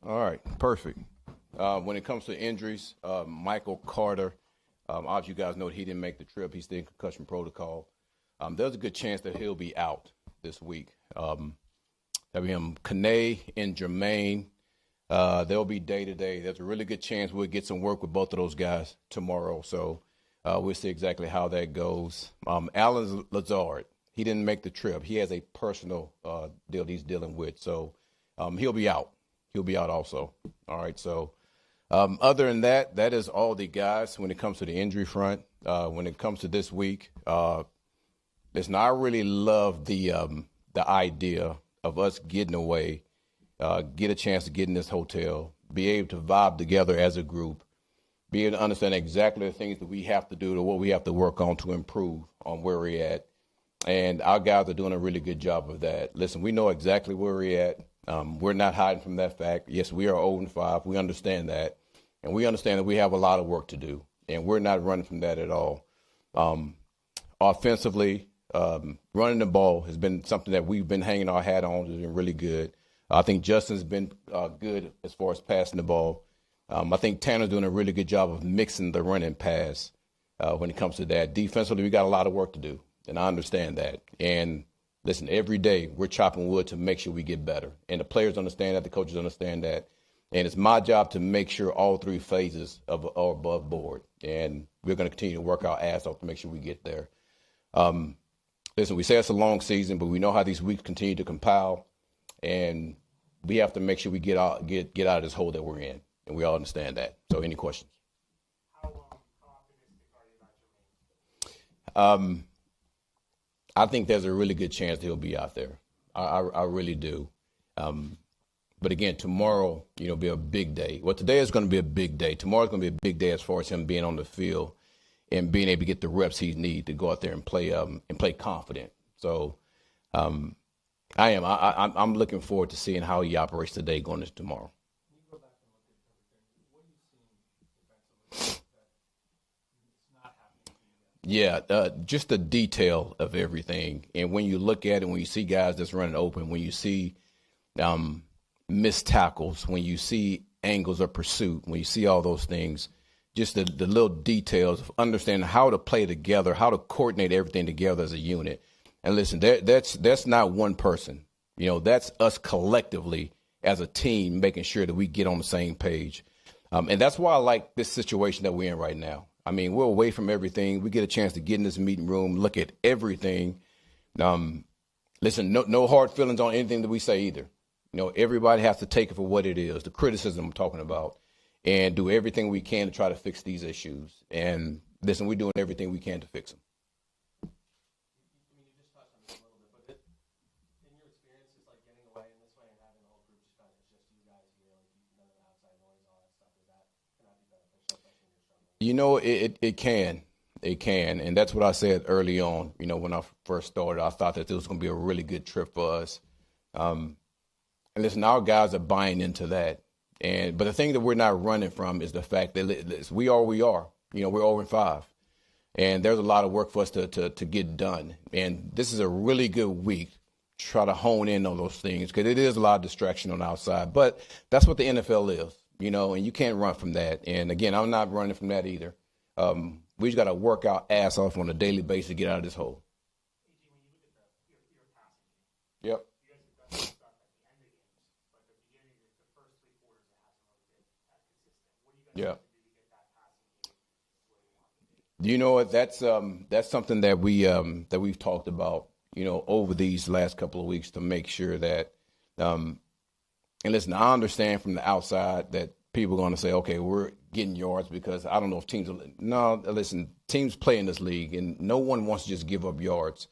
All right, perfect. When it comes to injuries, Michael Carter, obviously you guys know he didn't make the trip. He's still in concussion protocol. There's a good chance that he'll be out this week. That'll be him, Kane and Jermaine. They'll be day-to-day. There's a really good chance we'll get some work with both of those guys tomorrow. So we'll see exactly how that goes. Alan Lazard, he didn't make the trip. He has a personal deal he's dealing with. So he'll be out. He'll be out also. All right, so other than that, that is all the guys when it comes to the injury front. When it comes to this week, listen, I really love the idea of us getting away, get a chance to get in this hotel, be able to vibe together as a group, be able to understand exactly the things that we have to do, to what we have to work on to improve on where we're at. And our guys are doing a really good job of that. Listen, we know exactly where we're at. We're not hiding from that fact. Yes, we are 0-5. We understand that. And we understand that we have a lot of work to do. And we're not running from that at all. Offensively, running the ball has been something that we've been hanging our hat on. It's been really good. I think Justin's been good as far as passing the ball. I think Tanner's doing a really good job of mixing the run and pass when it comes to that. Defensively, we got a lot of work to do, and I understand that. And listen, every day we're chopping wood to make sure we get better. And the players understand that, the coaches understand that. And it's my job to make sure all three phases are above board. And we're going to continue to work our ass off to make sure we get there. Listen, we say it's a long season, but we know how these weeks continue to compile. And we have to make sure we get out of this hole that we're in. And we all understand that. So any questions? How optimistic are you about Jermaine? I think there's a really good chance that he'll be out there. I really do. But again, tomorrow, be a big day. Well, today is going to be a big day. Tomorrow's going to be a big day as far as him being on the field and being able to get the reps he needs to go out there and play confident. So I'm looking forward to seeing how he operates today going into tomorrow. Can you go back and look at everything? What are you seeing defensively that it's not happening to you guys? Yeah, just the detail of everything. And when you look at it, when you see guys that's running open, when you see missed tackles, when you see angles of pursuit, when you see all those things, just the little details of understanding how to play together, how to coordinate everything together as a unit. And listen, that's not one person. That's us collectively as a team making sure that we get on the same page. And that's why I like this situation that we're in right now. I mean, we're away from everything. We get a chance to get in this meeting room, look at everything. Listen, no hard feelings on anything that we say either. Everybody has to take it for what it is, the criticism I'm talking about, and do everything we can to try to fix these issues. And listen, we're doing everything we can to fix them. I mean, you just touched on this a little bit, but in your experience, it's like getting away in this way and having the whole group just kind of, it's just you guys here, like none of the outside noise, all that stuff. Can that be beneficial, especially when you're struggling? It can. It can. And that's what I said early on. When I first started, I thought that this was going to be a really good trip for us. And listen, our guys are buying into that. But the thing that we're not running from is the fact that we are. We're 0-5. And there's a lot of work for us to get done. And this is a really good week to try to hone in on those things because it is a lot of distraction on our side. But that's what the NFL is, and you can't run from that. And, again, I'm not running from that either. We just got to work our ass off on a daily basis to get out of this hole. AJ, when you look at your passing game, Yep. you guys have done some stuff at the end of games, but at the beginning, the first three quarters, it hasn't really been that consistent. What are you guys Yeah. have to do to get that passing game where you want it to be? You know what? That's something that we've talked about, over these last couple of weeks to make sure that, and listen, I understand from the outside that people are going to say, okay, we're getting yards because I don't know if teams – no, listen, teams play in this league, and no one wants to just give up yards.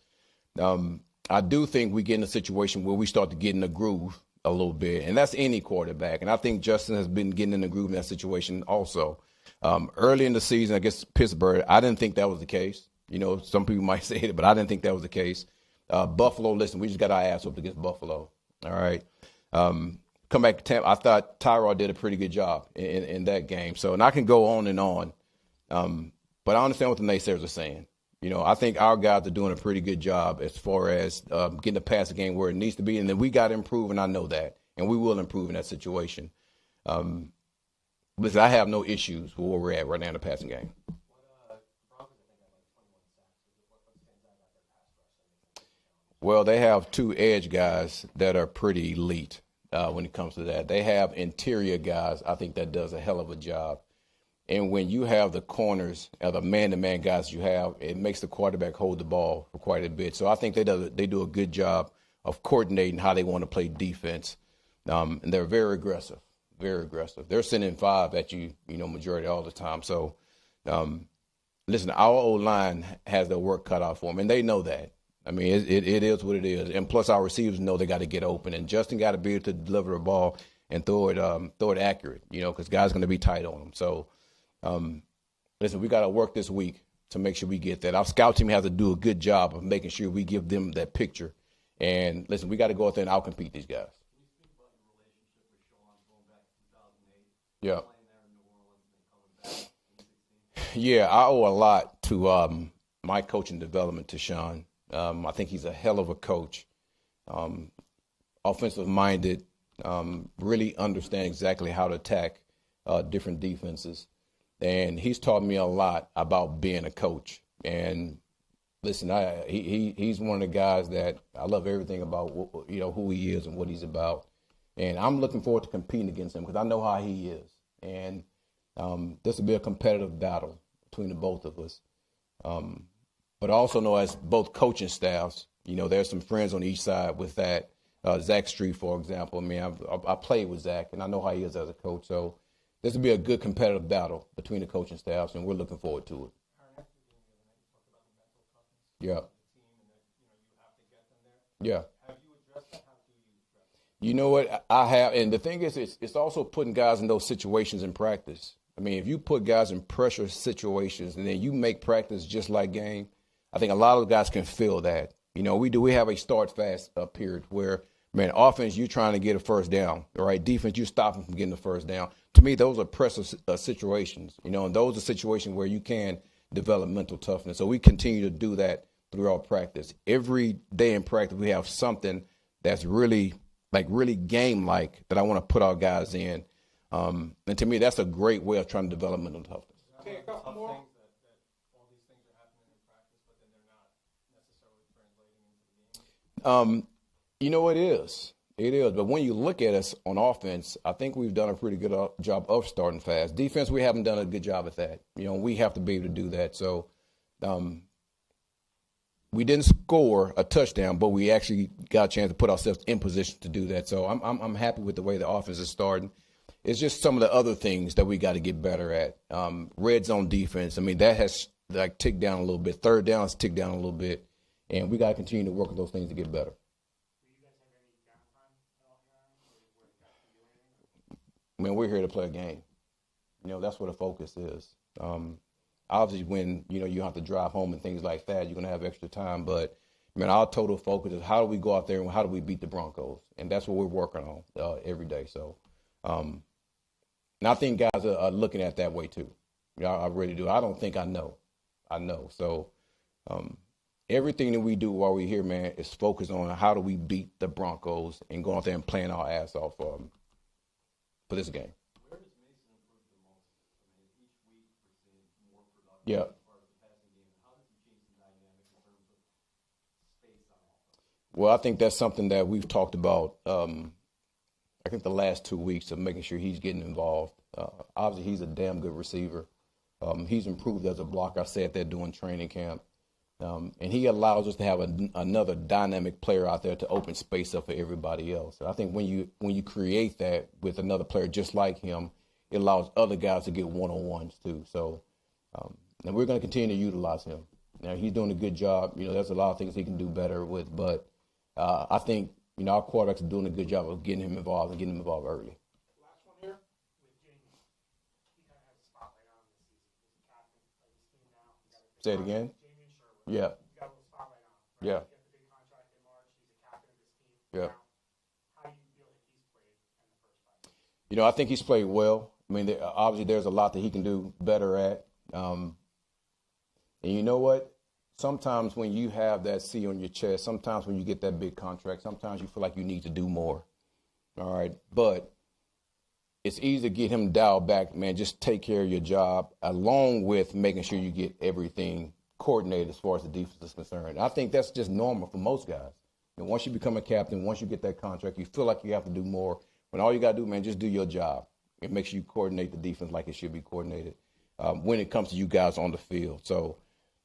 I do think we get in a situation where we start to get in the groove a little bit, and that's any quarterback. And I think Justin has been getting in the groove in that situation also. Early in the season against Pittsburgh, I didn't think that was the case. Some people might say it, but I didn't think that was the case. Buffalo, listen, we just got our ass whooped against Buffalo. All right. Come back to Tampa. I thought Tyrod did a pretty good job in that game. So, and I can go on and on. But I understand what the naysayers are saying. I think our guys are doing a pretty good job as far as getting the passing game where it needs to be. And then we got to improve, and I know that. And we will improve in that situation. Listen, I have no issues with where we're at right now in the passing game. Well, they have two edge guys that are pretty elite when it comes to that. They have interior guys, I think, that does a hell of a job. And when you have the corners, the man-to-man guys you have, it makes the quarterback hold the ball for quite a bit. So I think they do a good job of coordinating how they want to play defense. And they're very aggressive, very aggressive. They're sending 5 at you, majority all the time. So, listen, our O-line has their work cut out for them, and they know that. I mean, it is what it is. And plus, our receivers know they got to get open. And Justin got to be able to deliver the ball and throw it accurate, because guys going to be tight on them. So, listen, we got to work this week to make sure we get that. Our scout team has to do a good job of making sure we give them that picture. And, listen, we got to go out there and outcompete these guys. Yeah. Yeah, I owe a lot to my coaching development to Sean. I think he's a hell of a coach, offensive-minded, really understand exactly how to attack different defenses. And he's taught me a lot about being a coach. And listen, he's one of the guys that I love everything about, who he is and what he's about. And I'm looking forward to competing against him because I know how he is. And this will be a competitive battle between the both of us. But I also know as both coaching staffs, there's some friends on each side with that. Zach Street, for example. I mean, I played with Zach, and I know how he is as a coach. So this will be a good competitive battle between the coaching staffs, and we're looking forward to it. Yeah. Yeah. Have you addressed that? How do you address it? You know what? I have, and the thing is, it's also putting guys in those situations in practice. I mean, if you put guys in pressure situations and then you make practice just like game, I think a lot of guys can feel that. We have a start fast period where, man, offense, you're trying to get a first down, right? Defense, you stop them from getting the first down. To me, those are pressure situations, and those are situations where you can develop mental toughness. So we continue to do that throughout practice. Every day in practice, we have something that's really game-like that I want to put our guys in. And to me, that's a great way of trying to develop mental toughness. Okay, a couple more. That all these things are happening in practice, but then they're not necessarily translating into the game. It is. It is. But when you look at us on offense, I think we've done a pretty good job of starting fast. Defense, we haven't done a good job at that. We have to be able to do that. So we didn't score a touchdown, but we actually got a chance to put ourselves in position to do that. So I'm happy with the way the offense is starting. It's just some of the other things that we got to get better at. Red zone defense, I mean, that has ticked down a little bit. Third down has ticked down a little bit. And we got to continue to work on those things to get better. I mean, we're here to play a game. That's what the focus is. Obviously, when, you have to drive home and things like that, you're going to have extra time. But, our total focus is how do we go out there and how do we beat the Broncos? And that's what we're working on every day. So, and I think guys are looking at that way too. I really do. I don't think I know. I know. So everything that we do while we're here, man, is focused on how do we beat the Broncos and go out there and playing our ass off for this game. Where does Mason improve the most? I mean, each week we're seeing more production as part of the passing game. How does he change the dynamic in terms of space on offense? Well, I think that's something that we've talked about I think the last 2 weeks of making sure he's getting involved. Obviously, he's a damn good receiver. He's improved as a blocker. I said that during training camp. And he allows us to have another dynamic player out there to open space up for everybody else. I think when you create that with another player just like him, it allows other guys to get one-on-ones too. So, and we're going to continue to utilize him. Now, he's doing a good job. There's a lot of things he can do better with. But I think, our quarterbacks are doing a good job of getting him involved and getting him involved early. Last one here with Jamie. He kind of has a spotlight on this season. He's the captain of his team now. Say it again? Jamie Sherwood. Yeah. He's got a little spotlight on him. Right? Yeah. He got the big contract in March. He's the captain of his team. Yeah. Now, how do you feel that he's played in the first 5 weeks? I think he's played well. I mean, obviously there's a lot that he can do better at. And you know what? Sometimes when you have that C on your chest, sometimes when you get that big contract, sometimes you feel like you need to do more. All right. But it's easy to get him dialed back, man. Just take care of your job, along with making sure you get everything coordinated as far as the defense is concerned. I think that's just normal for most guys. And once you become a captain, once you get that contract, you feel like you have to do more. When all you got to do, man, just do your job and make sure you coordinate the defense like it should be coordinated when it comes to you guys on the field. So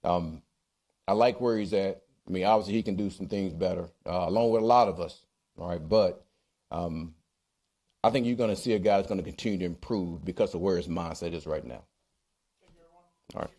I like where he's at. I mean, obviously he can do some things better, along with a lot of us. All right, but I think you're going to see a guy that's going to continue to improve because of where his mindset is right now. All right.